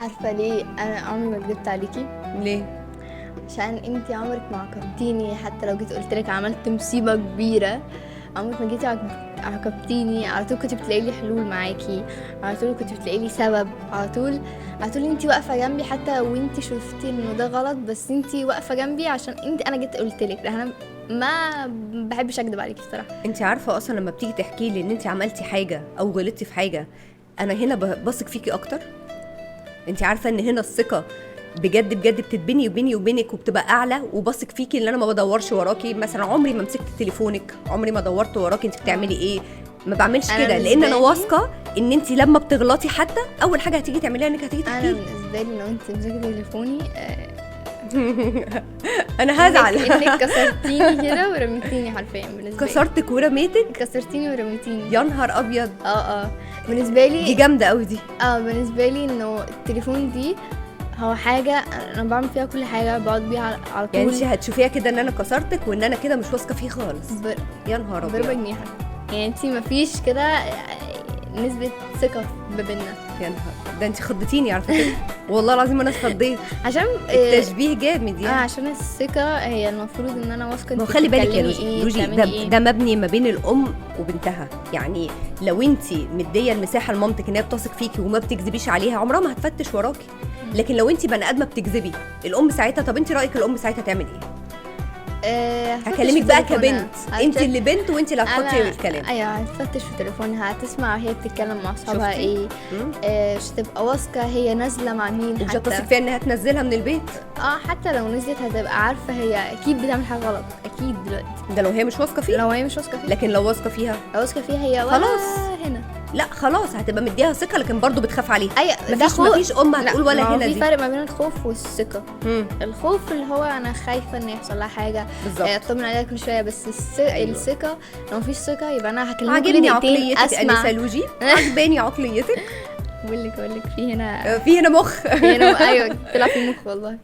عارفة ليه أنا عمري ما كدبت عليكي؟ ليه؟ عشان انتي عمرك ما عاقبتيني، حتى لو جيت قلتلك عملت مصيبة كبيرة عمرك ما جيتي عاقبتيني. على طول كنت بتلاقي لي حلول معاكي، على طول كنت بتلاقي لي سبب، على طول انتي واقفة جنبي حتى وانتي شفتي انه ده غلط، بس انتي واقفة جنبي عشان انا جيت قلتلك. انا ما بحبش اكدب عليكي الصراحة. انت عارفه اصلا لما بتيجي تحكي لي ان انت عملتي حاجه او غلطتي في حاجه، انا هنا بثق فيكي اكتر. انت عارفه ان هنا الثقه بجد بجد بتتبني بيني وبينك وبتبقى اعلى، وبثق فيكي ان انا ما بدورش وراكي. مثلا عمري ما مسكت تليفونك، عمري ما دورت وراكي انت بتعملي ايه، ما بعملش أنا كده، لان بالنسبة انا لي- واثقه ان انت لما بتغلطي حتى اول حاجه هتيجي تعمليها انك هتيجي انا تحكي. بالنسبة لي لو انتي مسكتي تليفوني انا هزعل. انك كسرتيني كده ورميتيني حرفيا. بالنسبة لي كسرتك ورميتك؟ كسرتيني ورميتيني. يا نهار ابيض، اه بالنسبه دي لي جامده قوي دي. بالنسبه لي انه التليفون دي هو حاجه انا بعمل فيها كل حاجه، بقعد بيها على طول. يعني انت هتشوفيها كده ان انا كسرتك وان انا كده مش واثقه فيه خالص. يا نهار ضربه ابيض، جنيحه. يعني انتي مفيش كده نسبه ثقه ما بيننا. يا نهار، ده انت خضتيني على فكره. والله العظيم انا اتخضيت. عشان التشبيه جامد يعني. عشان الثقه هي المفروض ان انا واثقه ما هو انتي خلي بالك يا بتتكلمي روجي، بتعملي ده مبني ما بين الام وبنتها. يعني لو انت مديه المساحه لمامتك ان هي بتثق فيكي وما بتكذبيش عليها، عمرها ما هتفتش وراكي. لكن لو انت بني ادمه بتكذبي، الام ساعتها، طب انت رايك الام ساعتها تعمل ايه؟ هكلمك بقى كبنت، انت اللي بنت وانت اللي هتحطي الكلام. ايوه، هتفتش في تليفونها، هتسمع وهي بتتكلم مع اصحابها شفتي؟ ايه. مش هتبقى واثقه هي نازله مع مين ومش حتى. هتثق فيها انها تنزلها من البيت. حتى لو نزلت هتبقى عارفه هي اكيد بتعمل حاجه غلط، اكيد دلوقتي. ده لو هي مش واثقه فيه. لو هي مش واثقه فيها. لكن لو واثقه فيها، لو واثقه فيها هي ولا خلاص. هنا. لا خلاص هتبقى مديها ثقه، لكن برضو بتخاف عليها. ده خوف. مفيش ام هتقول ولا ما هو هنا في دي. فرق ما بين الخوف والثقه. مم. الخوف اللي هو انا خايفه ان يحصل لها حاجه، بالظبط. اطمن عليها كل شويه. بس أيوة. الثقه لو مفيش ثقه يبقى انا هكلمك كل عاجبني دقيقتين عقليتك اسمع. انسه لوجي، عجباني عقليتك. بقول لك في هنا في هنا مخ. في هنا ايوه طلع في مخ والله.